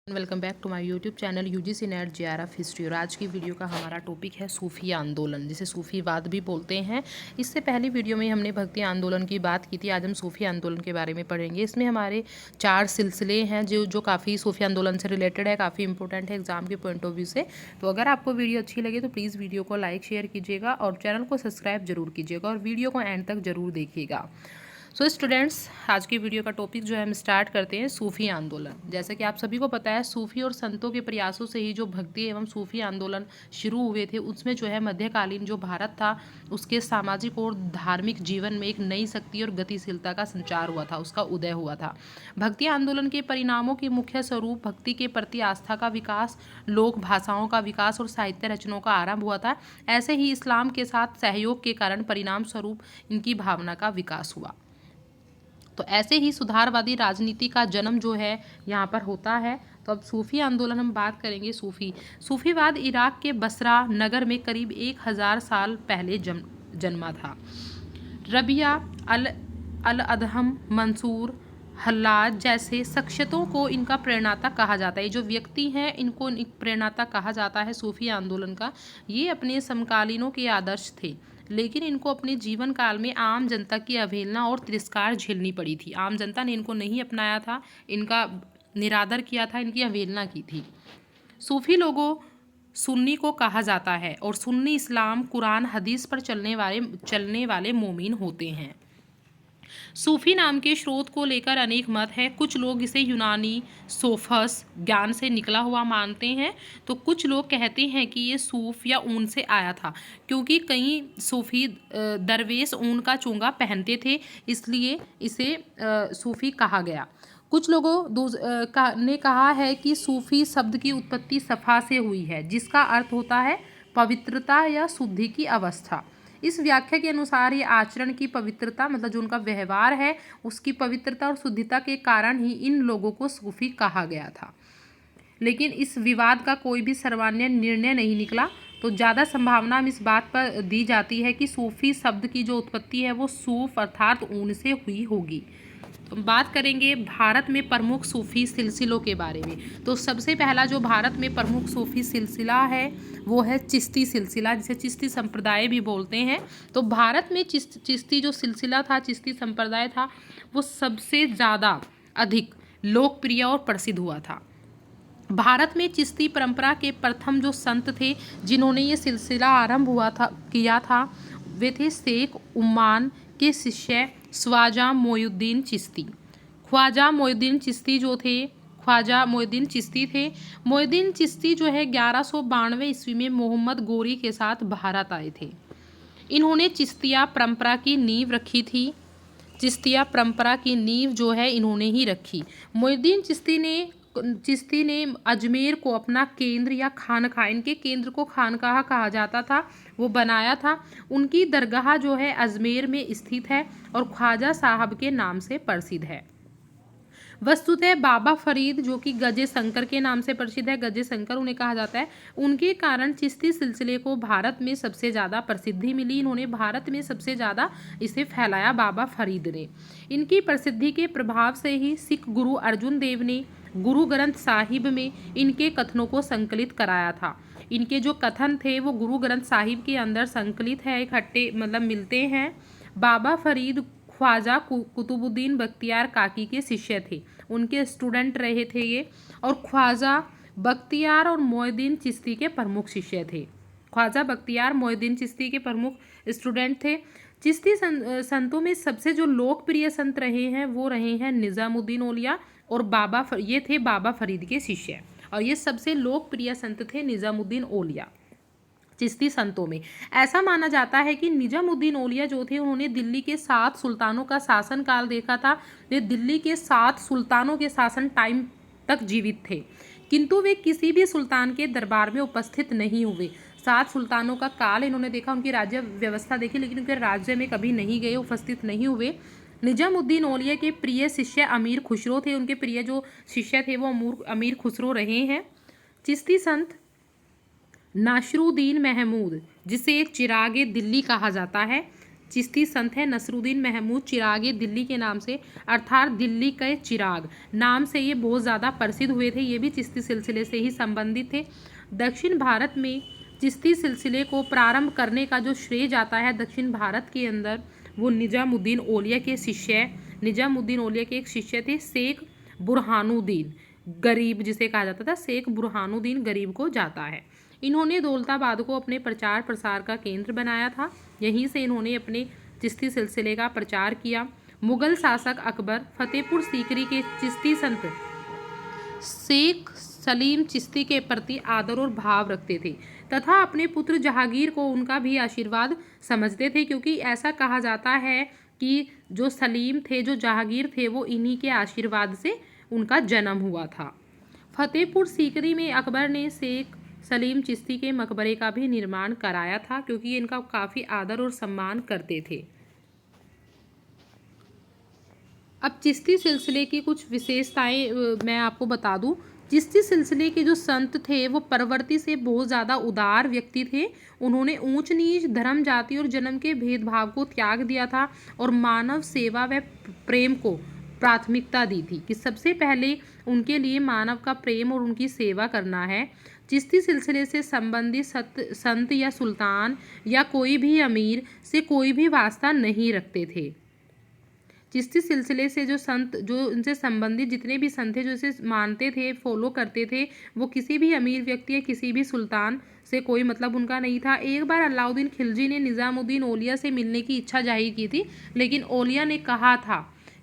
Welcome back to my YouTube channel UGC NET JRF history. और आज की video का हमारा टॉपिक है सूफी आंदोलन, जिसे सूफीवाद भी बोलते हैं। इससे पहली वीडियो में हमने भक्ति आंदोलन की बात की थी। आज हम सूफी आंदोलन के बारे में पढ़ेंगे। इसमें हमारे 4 सिलसिले हैं जो काफ़ी सूफी आंदोलन से रिलेटेड है, काफ़ी इंपॉर्टेंट है एग्जाम के पॉइंट ऑफ व्यू से। तो अगर आपको वीडियो अच्छी लगे तो प्लीज़ वीडियो को लाइक शेयर कीजिएगा और चैनल को सब्सक्राइब जरूर कीजिएगा और वीडियो को एंड तक जरूर देखिएगा। सो स्टूडेंट्स, आज की वीडियो का टॉपिक जो है हम स्टार्ट करते हैं सूफी आंदोलन। जैसे कि आप सभी को पता है, सूफी और संतों के प्रयासों से ही जो भक्ति एवं सूफी आंदोलन शुरू हुए थे, उसमें जो है मध्यकालीन जो भारत था उसके सामाजिक और धार्मिक जीवन में एक नई शक्ति और गतिशीलता का संचार हुआ था, उसका उदय हुआ था। भक्ति आंदोलन के परिणामों के मुख्य स्वरूप भक्ति के प्रति आस्था का विकास, लोक भाषाओं का विकास और साहित्य रचनाओं का आरंभ हुआ था। ऐसे ही इस्लाम के साथ सहयोग के कारण परिणाम स्वरूप इनकी भावना का विकास हुआ। तो ऐसे ही सुधारवादी राजनीति का जन्म जो है यहाँ पर होता है। तो अब सूफी आंदोलन हम बात करेंगे। सूफीवाद इराक के बसरा नगर में करीब 1000 साल पहले जन्मा था। रबिया अल अदहम, मंसूर, हल्लाज जैसे शख्सियतों को इनका प्रेरणाता कहा जाता है। ये जो व्यक्ति हैं इनको प्रेरणाता कहा जाता है सूफी आंदोलन का। ये अपने समकालीनों के आदर्श थे, लेकिन इनको अपने जीवन काल में आम जनता की अवहेलना और तिरस्कार झेलनी पड़ी थी। आम जनता ने इनको नहीं अपनाया था, इनका निरादर किया था, इनकी अवहेलना की थी। सूफी लोगों सुन्नी को कहा जाता है और सुन्नी इस्लाम कुरान हदीस पर चलने वाले मोमिन होते हैं। सूफी नाम के स्रोत को लेकर अनेक मत है। कुछ लोग इसे यूनानी सोफस ज्ञान से निकला हुआ मानते हैं, तो कुछ लोग कहते हैं कि ये सूफ या ऊन से आया था, क्योंकि कई सूफी दरवेश ऊन का चोंगा पहनते थे, इसलिए इसे सूफी कहा गया। कुछ लोगों ने कहा है कि सूफी शब्द की उत्पत्ति सफ़ा से हुई है, जिसका अर्थ होता है पवित्रता या शुद्धि की अवस्था। इस व्याख्या के अनुसार ये आचरण की पवित्रता, मतलब जो उनका व्यवहार है उसकी पवित्रता और शुद्धता के कारण ही इन लोगों को सूफी कहा गया था। लेकिन इस विवाद का कोई भी सर्वमान्य निर्णय नहीं निकला। तो ज़्यादा संभावना हम इस बात पर दी जाती है कि सूफी शब्द की जो उत्पत्ति है वो सूफ अर्थात ऊन से हुई होगी। तो बात करेंगे भारत में प्रमुख सूफी सिलसिलों के बारे में। तो सबसे पहला जो भारत में प्रमुख सूफी सिलसिला है वो है चिश्ती सिलसिला, जिसे चिश्ती संप्रदाय भी बोलते हैं। तो भारत में चिश्ती जो सिलसिला था, चिश्ती संप्रदाय था, वो सबसे ज़्यादा अधिक लोकप्रिय और प्रसिद्ध हुआ था। भारत में चिश्ती परंपरा के प्रथम जो संत थे जिन्होंने ये सिलसिला आरंभ किया था, वे थे शेख उम्मान के शिष्य ख्वाजा मोइनुद्दीन चिश्ती। ख्वाजा मोइनुद्दीन चिश्ती थे। मोइनुद्दीन चिश्ती जो है 1192 ईस्वी में मोहम्मद गोरी के साथ भारत आए थे। इन्होंने चिश्तिया परंपरा की नींव रखी थी। चिश्तिया परंपरा की नींव जो है इन्होंने ही रखी। मोइनुद्दीन चिश्ती ने अजमेर को अपना केंद्र या खानकाह, इनके केंद्र को खानकाह कहा जाता था, वो बनाया था। उनकी दरगाह जो है अजमेर में स्थित है और ख्वाजा साहब के नाम से प्रसिद्ध है। वस्तुतः बाबा फरीद जो कि गजे शंकर के नाम से प्रसिद्ध है, गजे शंकर उन्हें कहा जाता है, उनके कारण चिश्ती सिलसिले को भारत में सबसे ज़्यादा प्रसिद्धि मिली। इन्होंने भारत में सबसे ज़्यादा इसे फैलाया, बाबा फरीद ने। इनकी प्रसिद्धि के प्रभाव से ही सिख गुरु अर्जुन देव ने गुरु ग्रंथ साहिब में इनके कथनों को संकलित कराया था। इनके जो कथन थे वो गुरु ग्रंथ साहिब के अंदर संकलित है, इकट्ठे मतलब मिलते हैं। बाबा फरीद ख्वाजा कुतुबुद्दीन बख्तियार काकी के शिष्य थे, उनके स्टूडेंट रहे थे ये, और ख्वाजा बख्तियार और मोइनुद्दीन चिश्ती के प्रमुख शिष्य थे। ख्वाजा बख्तियार मोइनुद्दीन चिश्ती के प्रमुख स्टूडेंट थे। चिश्ती संतों में सबसे जो लोकप्रिय संत रहे हैं वो रहे हैं निज़ामुद्दीन औलिया और ये थे बाबा फरीद के शिष्य, और ये सबसे लोकप्रिय संत थे निज़ामुद्दीन औलिया। चिश्ती संतों में ऐसा माना जाता है कि निजामुद्दीन औलिया जो थे उन्होंने दिल्ली के 7 सुल्तानों का शासन काल देखा था। वे दिल्ली के 7 सुल्तानों के शासन टाइम तक जीवित थे, किंतु वे किसी भी सुल्तान के दरबार में उपस्थित नहीं हुए। 7 सुल्तानों का काल इन्होंने देखा, उनकी राज्य व्यवस्था देखी, लेकिन उनके राज्य में कभी नहीं गए, उपस्थित नहीं हुए। निजामुद्दीन औलिया के प्रिय शिष्य अमीर खुसरो थे, उनके प्रिय जो शिष्य थे वो अमीर खुसरो रहे हैं। चिश्ती संत नासिरुद्दीन महमूद, जिसे चिरागे दिल्ली कहा जाता है, चिश्ती संत है नसरुद्दीन महमूद चिराग, ये दिल्ली के नाम से अर्थात दिल्ली के चिराग नाम से ये बहुत ज़्यादा प्रसिद्ध हुए थे। ये भी चिश्ती सिलसिले से ही संबंधित थे। दक्षिण भारत में चिश्ती सिलसिले को प्रारंभ करने का जो श्रेय जाता है दक्षिण भारत के अंदर, वो निजामुद्दीन औलिया के शिष्य, निजामुद्दीन औलिया के एक शिष्य थे शेख बुरहानुद्दीन गरीब, जिसे कहा जाता था शेख बुरहानुद्दीन गरीब को जाता है। इन्होंने दौलताबाद को अपने प्रचार प्रसार का केंद्र बनाया था। यहीं से इन्होंने अपने चिश्ती सिलसिले का प्रचार किया। मुगल शासक अकबर फतेहपुर सीकरी के चिश्ती संत शेख सलीम चिश्ती के प्रति आदर और भाव रखते थे तथा अपने पुत्र जहांगीर को उनका भी आशीर्वाद समझते थे, क्योंकि ऐसा कहा जाता है कि जो सलीम थे, जो जहांगीर थे, वो इन्हीं के आशीर्वाद से उनका जन्म हुआ था। फतेहपुर सीकरी में अकबर ने शेख सलीम चिश्ती के मकबरे का भी निर्माण कराया था, क्योंकि ये इनका काफ़ी आदर और सम्मान करते थे। अब चिश्ती सिलसिले की कुछ विशेषताएं मैं आपको बता दूं। चिश्ती सिलसिले के जो संत थे वो प्रवृत्ति से बहुत ज़्यादा उदार व्यक्ति थे। उन्होंने ऊंच नीच, धर्म, जाति और जन्म के भेदभाव को त्याग दिया था और मानव सेवा व प्रेम को प्राथमिकता दी थी कि सबसे पहले उनके लिए मानव का प्रेम और उनकी सेवा करना है। चिश्ती सिलसिले से संबंधित संत या सुल्तान या कोई भी अमीर से कोई भी वास्ता नहीं रखते थे। चिश्ती सिलसिले से जो संत, जो उनसे संबंधित जितने भी संत थे, जो इसे मानते थे, फॉलो करते थे, वो किसी भी अमीर व्यक्ति या किसी भी सुल्तान से कोई मतलब उनका नहीं था। एक बार अलाउद्दीन खिलजी ने निज़ामुद्दीन औलिया से मिलने की इच्छा जाहिर की थी, लेकिन औलिया ने कहा था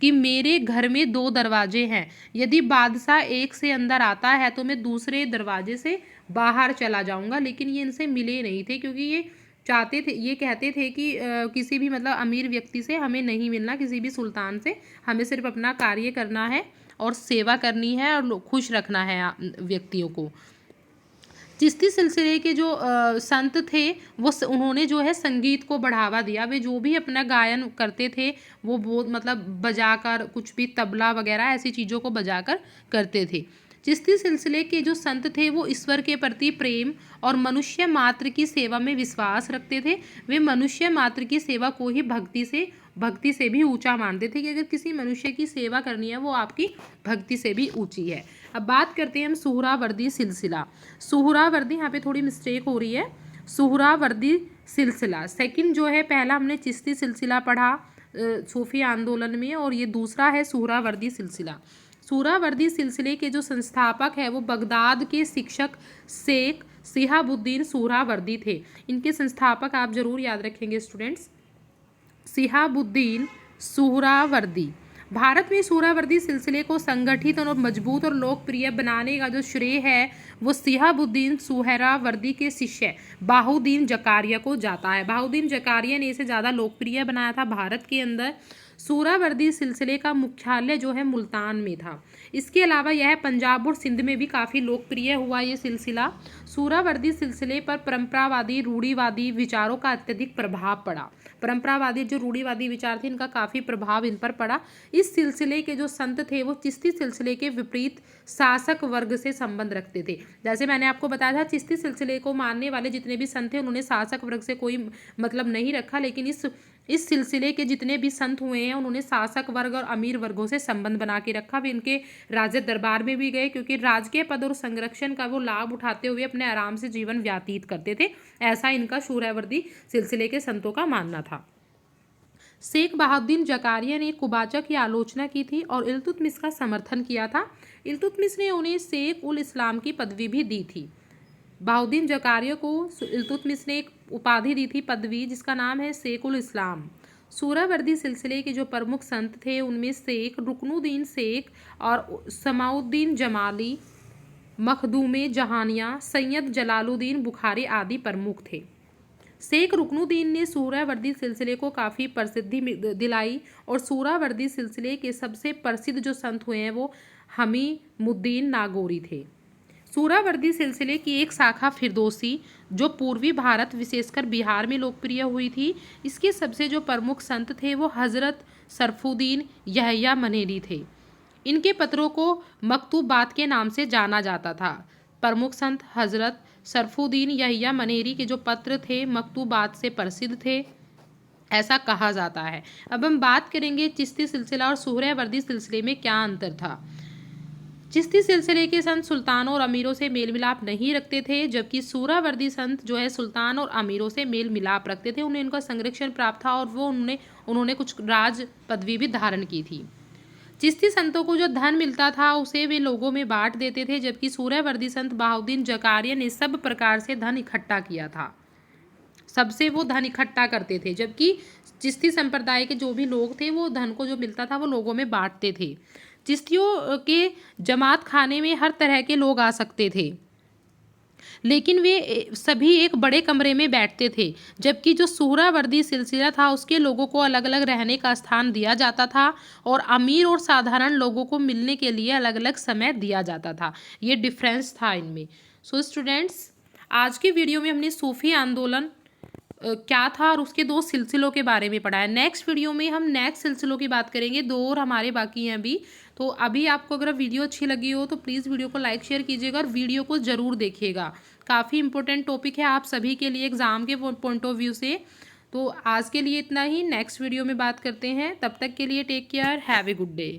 कि मेरे घर में 2 दरवाजे हैं, यदि बादशाह एक से अंदर आता है तो मैं दूसरे दरवाजे से बाहर चला जाऊंगा। लेकिन ये इनसे मिले नहीं थे, क्योंकि ये चाहते थे, ये कहते थे कि किसी भी मतलब अमीर व्यक्ति से हमें नहीं मिलना, किसी भी सुल्तान से, हमें सिर्फ अपना कार्य करना है और सेवा करनी है और खुश रखना है व्यक्तियों को। चिश्ती सिलसिले के जो संत थे वो उन्होंने जो है संगीत को बढ़ावा दिया। वे जो भी अपना गायन करते थे वो बहुत मतलब बजाकर, कुछ भी तबला वगैरह ऐसी चीज़ों को बजाकर करते थे। चिश्ती सिलसिले के जो संत थे वो ईश्वर के प्रति प्रेम और मनुष्य मात्र की सेवा में विश्वास रखते थे। वे मनुष्य मात्र की सेवा को ही भक्ति से भी ऊंचा मानते थे कि अगर किसी मनुष्य की सेवा करनी है वो आपकी भक्ति से भी ऊंची है। अब बात करते हैं हम सुहरावर्दी सिलसिला। सुहरावर्दी, यहाँ पे थोड़ी मिस्टेक हो रही है, सुहरावर्दी सिलसिला सेकंड जो है, पहला हमने चिश्ती सिलसिला पढ़ा सूफी आंदोलन में, और ये दूसरा है सुहरावर्दी सिलसिला। सुहरावर्दी सिलसिले के जो संस्थापक है वो बगदाद के शिक्षक शेख शिहाबुद्दीन सुहरावर्दी थे। इनके संस्थापक आप जरूर याद रखेंगे स्टूडेंट्स, शिहाबुद्दीन सुहरावर्दी। भारत में सुहरावर्दी सिलसिले को संगठित और मजबूत और लोकप्रिय बनाने का जो श्रेय है वो शिहाबुद्दीन सुहरावर्दी के शिष्य बाहुद्दीन जकारिया को जाता है। बाहुद्दीन जकारिया ने इसे ज़्यादा लोकप्रिय बनाया था भारत के अंदर। सुहरावर्दी सिलसिले का मुख्यालय जो है मुल्तान में था। इसके अलावा यह पंजाब और सिंध में भी काफ़ी लोकप्रिय हुआ ये सिलसिला। सुहरावर्दी सिलसिले पर परंपरावादी रूढ़िवादी विचारों का अत्यधिक प्रभाव पड़ा। परंपरावादी जो रूढ़िवादी विचार थे इनका काफ़ी प्रभाव इन पर पड़ा। इस सिलसिले के जो संत थे वो चिश्ती सिलसिले के विपरीत शासक वर्ग से संबंध रखते थे। जैसे मैंने आपको बताया था, चिश्ती सिलसिले को मानने वाले जितने भी संत थे उन्होंने शासक वर्ग से कोई मतलब नहीं रखा, लेकिन इस सिलसिले के जितने भी संत हुए हैं उन्होंने शासक वर्ग और अमीर वर्गों से संबंध बना के रखा। वे इनके राज दरबार में भी गए, क्योंकि राजकीय पद और संरक्षण का वो लाभ उठाते हुए अपने आराम से जीवन व्यतीत करते थे। ऐसा इनका सुहरावर्दी सिलसिले के संतों का मानना था। शेख बहाउद्दीन जकारिया ने कुबाचा की आलोचना की थी और इल्तुतमिश का समर्थन किया था। इल्तुतमिश ने उन्हें शेख उल इस्लाम की पदवी भी दी थी। बहाउद्दीन जकारिया को इल्तुतमिश ने एक उपाधि दी थी, पदवी, जिसका नाम है शेख उल इस्लाम। सुहरावर्दी सिलसिले के जो प्रमुख संत थे उनमें शेख रुकनुद्दीन शेख और समाउद्दीन जमाली, मखदूमे जहानिया, सैयद जलालुद्दीन बुखारी आदि प्रमुख थे। शेख रुकनुद्दीन ने सुहरावर्दी सिलसिले को काफ़ी प्रसिद्धि दिलाई और सुहरावर्दी सिलसिले के सबसे प्रसिद्ध जो संत हुए हैं वो हमीमुद्दीन नागौरी थे। सुहरावर्दी सिलसिले की एक शाखा फिरदौसी जो पूर्वी भारत विशेषकर बिहार में लोकप्रिय हुई थी, इसके सबसे जो प्रमुख संत थे वो हज़रत सरफुद्दीन यहया मनेरी थे। इनके पत्रों को मकतूबात के नाम से जाना जाता था। प्रमुख संत हज़रत सरफुद्दीन यहया मनेरी के जो पत्र थे मकतूबात से प्रसिद्ध थे। ऐसा कहा जाता है। अब हम बात करेंगे चिश्ती सिलसिला और सुहरावर्दी सिलसिले में क्या अंतर था। चिश्ती सिलसिले के संत सुल्तानों और अमीरों से मेल मिलाप नहीं रखते थे, जबकि सुहरावर्दी संत जो है सुल्तान और अमीरों से मेल मिलाप रखते थे। उन्हें इनका संरक्षण प्राप्त था और वो उन्होंने कुछ राज पदवी भी धारण की थी। चिश्ती संतों को जो धन मिलता था उसे वे लोगों में बांट देते थे, जबकि सुहरावर्दी संत बहाउद्दीन जकारिया ने सब प्रकार से धन इकट्ठा किया था। सबसे वो धन इकट्ठा करते थे, जबकि चिश्ती संप्रदाय के जो भी लोग थे वो धन को जो मिलता था वो लोगों में बांटते थे। चिश्तियों के जमात खाने में हर तरह के लोग आ सकते थे, लेकिन वे सभी एक बड़े कमरे में बैठते थे, जबकि जो सुहरावर्दी सिलसिला था उसके लोगों को अलग अलग रहने का स्थान दिया जाता था और अमीर और साधारण लोगों को मिलने के लिए अलग अलग समय दिया जाता था। ये डिफरेंस था इनमें। सो स्टूडेंट्स, आज की वीडियो में हमने सूफी आंदोलन क्या था और उसके 2 सिलसिलों के बारे में पढ़ा है। नेक्स्ट वीडियो में हम नेक्स्ट सिलसिलों की बात करेंगे, 2 और हमारे बाकी हैं अभी। तो अभी आपको अगर वीडियो अच्छी लगी हो तो प्लीज़ वीडियो को लाइक शेयर कीजिएगा और वीडियो को ज़रूर देखिएगा। काफ़ी इंपॉर्टेंट टॉपिक है आप सभी के लिए एग्ज़ाम के पॉइंट ऑफ व्यू से। तो आज के लिए इतना ही, नेक्स्ट वीडियो में बात करते हैं। तब तक के लिए take care, have a good day.